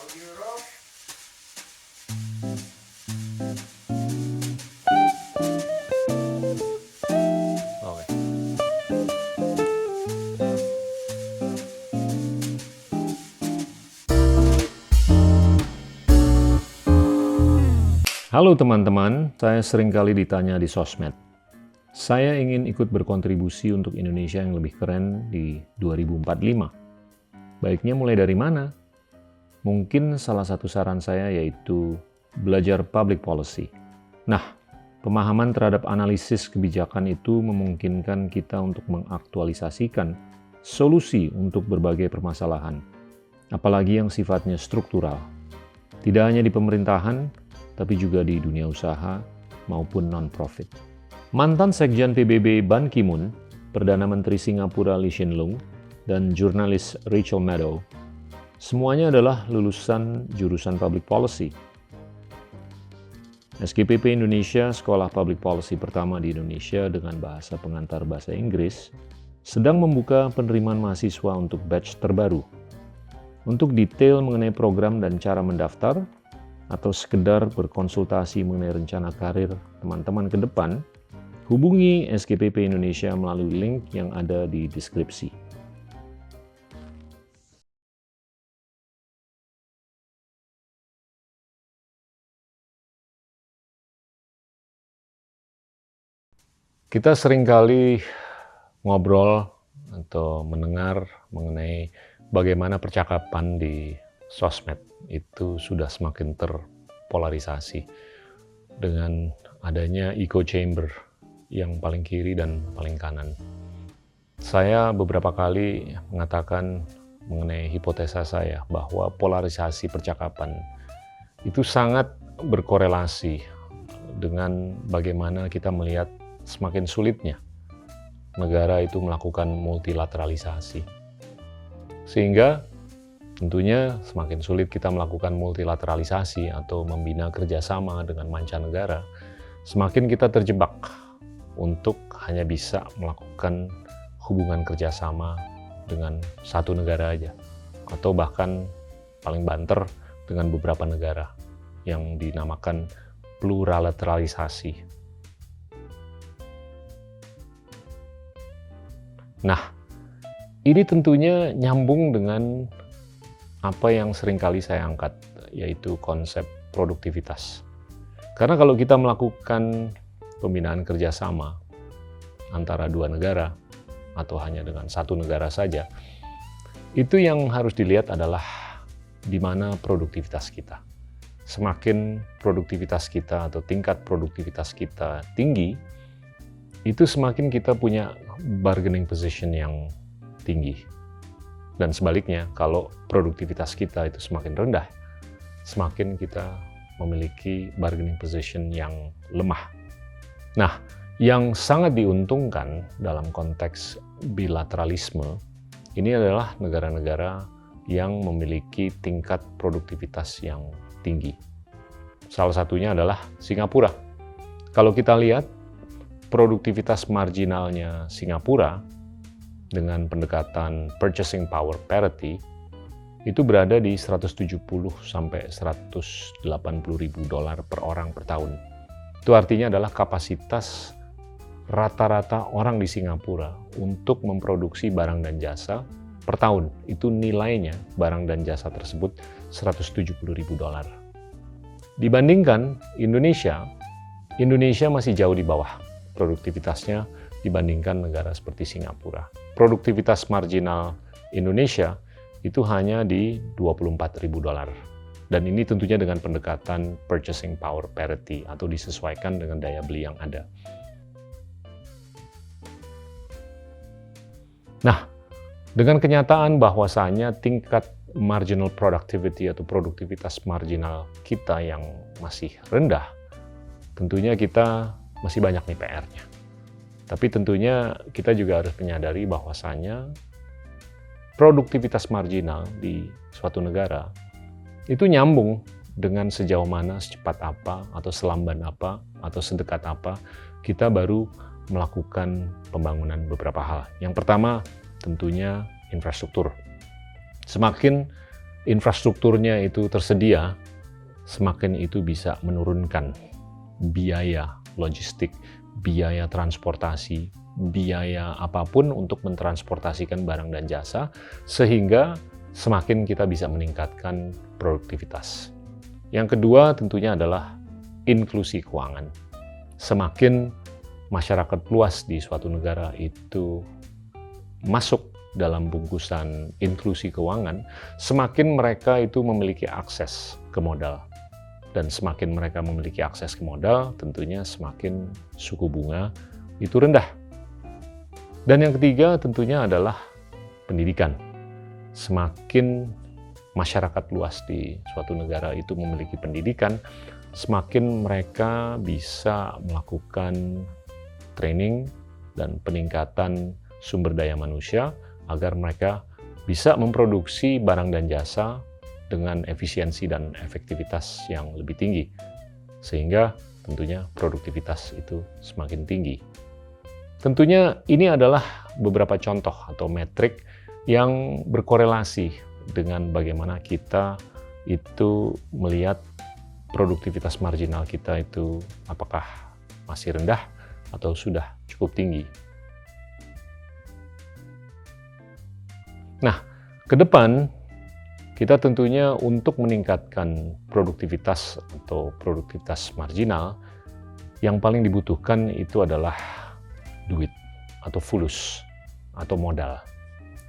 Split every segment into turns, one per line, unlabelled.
Oke. Halo teman-teman, saya sering kali ditanya di sosmed. Saya ingin ikut berkontribusi untuk Indonesia yang lebih keren di 2045. Baiknya mulai dari mana? Mungkin salah satu saran saya yaitu belajar public policy. Nah, pemahaman terhadap analisis kebijakan itu memungkinkan kita untuk mengaktualisasikan solusi untuk berbagai permasalahan, apalagi yang sifatnya struktural. Tidak hanya di pemerintahan, tapi juga di dunia usaha maupun non-profit. Mantan Sekjen PBB Ban Ki-moon, Perdana Menteri Singapura Lee Hsien Loong, dan jurnalis Rachel Maddow, semuanya adalah lulusan jurusan Public Policy. SGPP Indonesia, sekolah Public Policy pertama di Indonesia dengan bahasa pengantar bahasa Inggris, sedang membuka penerimaan mahasiswa untuk batch terbaru. Untuk detail mengenai program dan cara mendaftar, atau sekedar berkonsultasi mengenai rencana karir teman-teman ke depan, hubungi SGPP Indonesia melalui link yang ada di deskripsi. Kita seringkali ngobrol atau mendengar mengenai bagaimana percakapan di sosmed itu sudah semakin terpolarisasi dengan adanya echo chamber yang paling kiri dan paling kanan. Saya beberapa kali mengatakan mengenai hipotesa saya bahwa polarisasi percakapan itu sangat berkorelasi dengan bagaimana kita melihat semakin sulitnya negara itu melakukan multilateralisasi. Sehingga tentunya semakin sulit kita melakukan multilateralisasi atau membina kerjasama dengan mancanegara, semakin kita terjebak untuk hanya bisa melakukan hubungan kerjasama dengan satu negara aja, atau bahkan paling banter dengan beberapa negara yang dinamakan plurilateralisasi. Nah, ini tentunya nyambung dengan apa yang seringkali saya angkat, yaitu konsep produktivitas. Karena kalau kita melakukan pembinaan kerjasama antara dua negara, atau hanya dengan satu negara saja, itu yang harus dilihat adalah di mana produktivitas kita. Semakin produktivitas kita atau tingkat produktivitas kita tinggi, itu semakin kita punya bargaining position yang tinggi. Dan sebaliknya, kalau produktivitas kita itu semakin rendah, semakin kita memiliki bargaining position yang lemah. Nah, yang sangat diuntungkan dalam konteks bilateralisme, ini adalah negara-negara yang memiliki tingkat produktivitas yang tinggi. Salah satunya adalah Singapura. Kalau kita lihat, produktivitas marginalnya Singapura dengan pendekatan purchasing power parity itu berada di 170 sampai 180 ribu dolar per orang per tahun. Itu artinya adalah kapasitas rata-rata orang di Singapura untuk memproduksi barang dan jasa per tahun. Itu nilainya barang dan jasa tersebut 170 ribu dolar. Dibandingkan Indonesia masih jauh di bawah produktivitasnya dibandingkan negara seperti Singapura. Produktivitas marginal Indonesia itu hanya di 24 ribu dolar. Dan ini tentunya dengan pendekatan purchasing power parity atau disesuaikan dengan daya beli yang ada. Nah, dengan kenyataan bahwasanya tingkat marginal productivity atau produktivitas marginal kita yang masih rendah, tentunya kita masih banyak nih PR-nya. Tapi tentunya kita juga harus menyadari bahwasanya produktivitas marginal di suatu negara itu nyambung dengan sejauh mana, secepat apa, atau selamban apa, atau sedekat apa kita baru melakukan pembangunan beberapa hal. Yang pertama tentunya infrastruktur. Semakin infrastrukturnya itu tersedia, semakin itu bisa menurunkan biaya logistik, biaya transportasi, biaya apapun untuk mentransportasikan barang dan jasa, sehingga semakin kita bisa meningkatkan produktivitas. Yang kedua tentunya adalah inklusi keuangan. Semakin masyarakat luas di suatu negara itu masuk dalam bungkusan inklusi keuangan, semakin mereka itu memiliki akses ke modal. Dan semakin mereka memiliki akses ke modal, tentunya semakin suku bunga itu rendah. Dan yang ketiga tentunya adalah pendidikan. Semakin masyarakat luas di suatu negara itu memiliki pendidikan, semakin mereka bisa melakukan training dan peningkatan sumber daya manusia agar mereka bisa memproduksi barang dan jasa dengan efisiensi dan efektivitas yang lebih tinggi, sehingga tentunya produktivitas itu semakin tinggi. Tentunya ini adalah beberapa contoh atau metrik yang berkorelasi dengan bagaimana kita itu melihat produktivitas marginal kita itu apakah masih rendah atau sudah cukup tinggi. Nah, ke depan kita tentunya untuk meningkatkan produktivitas atau produktivitas marginal, yang paling dibutuhkan itu adalah duit atau fulus atau modal.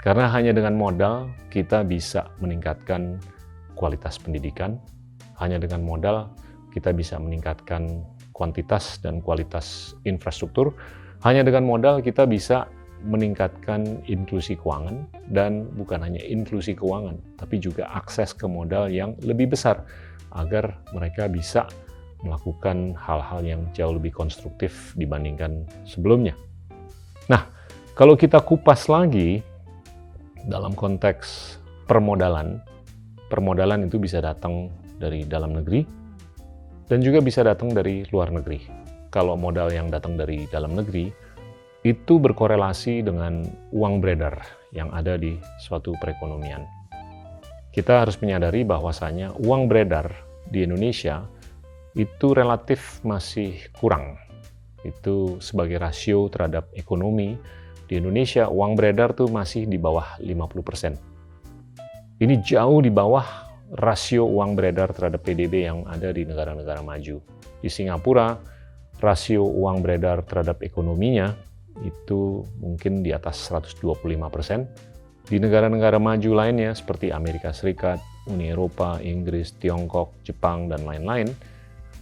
Karena hanya dengan modal kita bisa meningkatkan kualitas pendidikan, hanya dengan modal kita bisa meningkatkan kuantitas dan kualitas infrastruktur, hanya dengan modal kita bisa meningkatkan inklusi keuangan, dan bukan hanya inklusi keuangan, tapi juga akses ke modal yang lebih besar agar mereka bisa melakukan hal-hal yang jauh lebih konstruktif dibandingkan sebelumnya. Nah, kalau kita kupas lagi dalam konteks permodalan, permodalan itu bisa datang dari dalam negeri dan juga bisa datang dari luar negeri. Kalau modal yang datang dari dalam negeri itu berkorelasi dengan uang beredar yang ada di suatu perekonomian. Kita harus menyadari bahwasanya uang beredar di Indonesia itu relatif masih kurang. Itu sebagai rasio terhadap ekonomi di Indonesia, uang beredar tuh masih di bawah 50%. Ini jauh di bawah rasio uang beredar terhadap PDB yang ada di negara-negara maju. Di Singapura, rasio uang beredar terhadap ekonominya itu mungkin di atas 125%. Di negara-negara maju lainnya seperti Amerika Serikat, Uni Eropa, Inggris, Tiongkok, Jepang, dan lain-lain,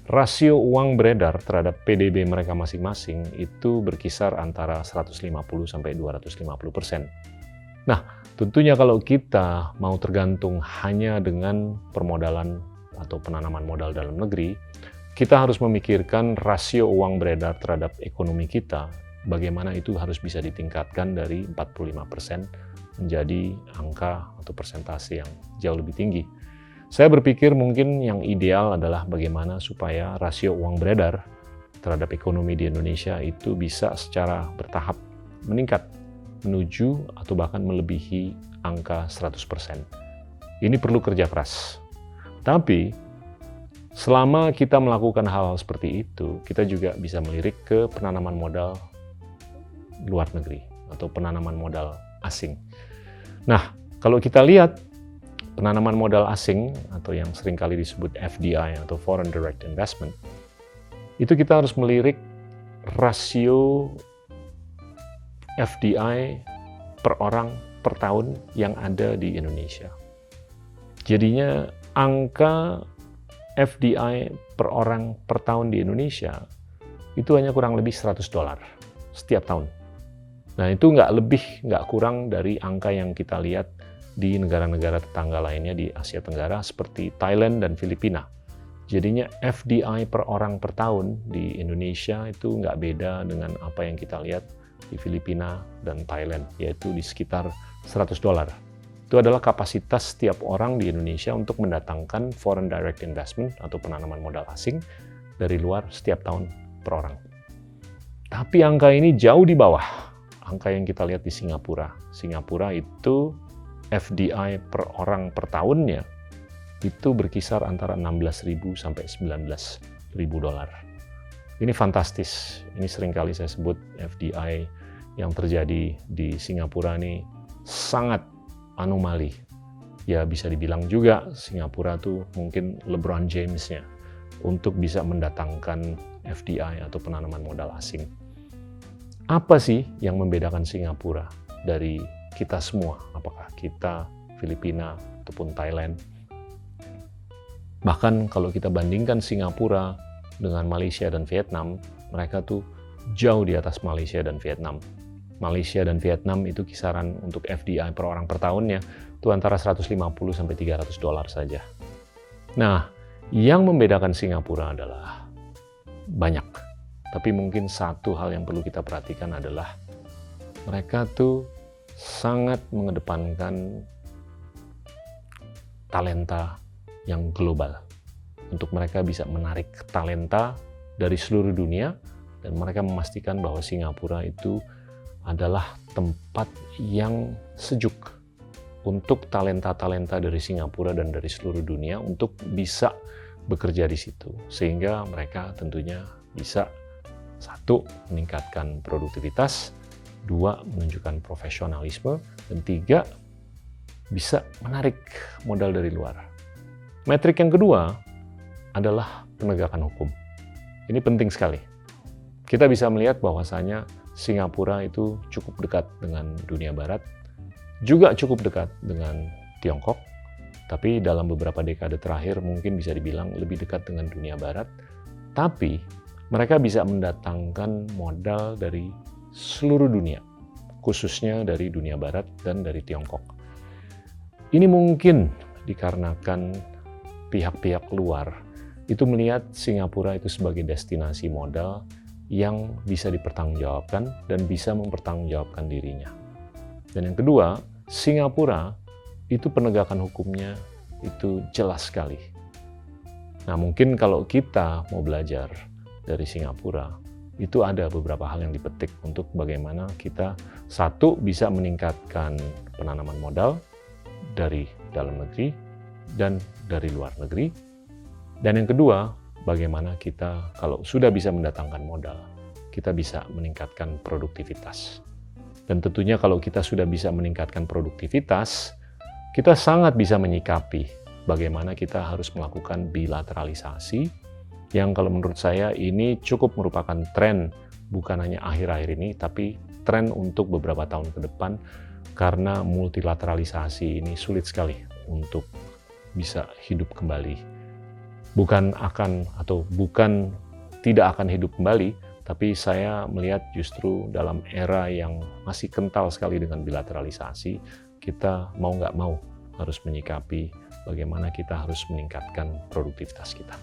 rasio uang beredar terhadap PDB mereka masing-masing itu berkisar antara 150-250%. Nah, tentunya kalau kita mau tergantung hanya dengan permodalan atau penanaman modal dalam negeri, kita harus memikirkan rasio uang beredar terhadap ekonomi kita, bagaimana itu harus bisa ditingkatkan dari 45% menjadi angka atau persentase yang jauh lebih tinggi. Saya berpikir mungkin yang ideal adalah bagaimana supaya rasio uang beredar terhadap ekonomi di Indonesia itu bisa secara bertahap meningkat menuju atau bahkan melebihi angka 100%. Ini perlu kerja keras. Tapi selama kita melakukan hal seperti itu, kita juga bisa melirik ke penanaman modal luar negeri atau penanaman modal asing. Nah, kalau kita lihat penanaman modal asing atau yang seringkali disebut FDI atau Foreign Direct Investment, itu kita harus melirik rasio FDI per orang per tahun yang ada di Indonesia. Jadinya angka FDI per orang per tahun di Indonesia itu hanya kurang lebih $100 setiap tahun. Nah, itu nggak kurang dari angka yang kita lihat di negara-negara tetangga lainnya di Asia Tenggara seperti Thailand dan Filipina. Jadinya FDI per orang per tahun di Indonesia itu nggak beda dengan apa yang kita lihat di Filipina dan Thailand, yaitu di sekitar $100. Itu adalah kapasitas setiap orang di Indonesia untuk mendatangkan foreign direct investment atau penanaman modal asing dari luar setiap tahun per orang. Tapi angka ini jauh di bawah angka yang kita lihat di Singapura. Singapura itu FDI per orang per tahunnya itu berkisar antara 16.000 sampai 19.000 dolar. Ini fantastis. Ini seringkali saya sebut FDI yang terjadi di Singapura ini sangat anomali. Ya bisa dibilang juga Singapura tuh mungkin LeBron James-nya untuk bisa mendatangkan FDI atau penanaman modal asing. Apa sih yang membedakan Singapura dari kita semua? Apakah kita, Filipina, ataupun Thailand? Bahkan kalau kita bandingkan Singapura dengan Malaysia dan Vietnam, mereka tuh jauh di atas Malaysia dan Vietnam. Malaysia dan Vietnam itu kisaran untuk FDI per orang per tahunnya itu antara 150 sampai 300 dolar saja. Nah, yang membedakan Singapura adalah banyak. Tapi mungkin satu hal yang perlu kita perhatikan adalah mereka tuh sangat mengedepankan talenta yang global. Untuk mereka bisa menarik talenta dari seluruh dunia dan mereka memastikan bahwa Singapura itu adalah tempat yang sejuk untuk talenta-talenta dari Singapura dan dari seluruh dunia untuk bisa bekerja di situ. Sehingga mereka tentunya bisa, satu, meningkatkan produktivitas, dua, menunjukkan profesionalisme, dan tiga, bisa menarik modal dari luar. Metrik yang kedua adalah penegakan hukum. Ini penting sekali. Kita bisa melihat bahwasanya Singapura itu cukup dekat dengan dunia barat, juga cukup dekat dengan Tiongkok, tapi dalam beberapa dekade terakhir mungkin bisa dibilang lebih dekat dengan dunia barat, tapi mereka bisa mendatangkan modal dari seluruh dunia, khususnya dari dunia barat dan dari Tiongkok. Ini mungkin dikarenakan pihak-pihak luar itu melihat Singapura itu sebagai destinasi modal yang bisa dipertanggungjawabkan dan bisa mempertanggungjawabkan dirinya. Dan yang kedua, Singapura itu penegakan hukumnya itu jelas sekali. Nah, mungkin kalau kita mau belajar dari Singapura, itu ada beberapa hal yang dipetik untuk bagaimana kita, satu, bisa meningkatkan penanaman modal dari dalam negeri dan dari luar negeri. Dan yang kedua, bagaimana kita kalau sudah bisa mendatangkan modal, kita bisa meningkatkan produktivitas. Dan tentunya kalau kita sudah bisa meningkatkan produktivitas, kita sangat bisa menyikapi bagaimana kita harus melakukan bilateralisasi, yang kalau menurut saya ini cukup merupakan tren, bukan hanya akhir-akhir ini, tapi tren untuk beberapa tahun ke depan, karena multilateralisasi ini sulit sekali untuk bisa hidup kembali. Bukan tidak akan hidup kembali, tapi saya melihat justru dalam era yang masih kental sekali dengan bilateralisasi, kita mau nggak mau harus menyikapi bagaimana kita harus meningkatkan produktivitas kita.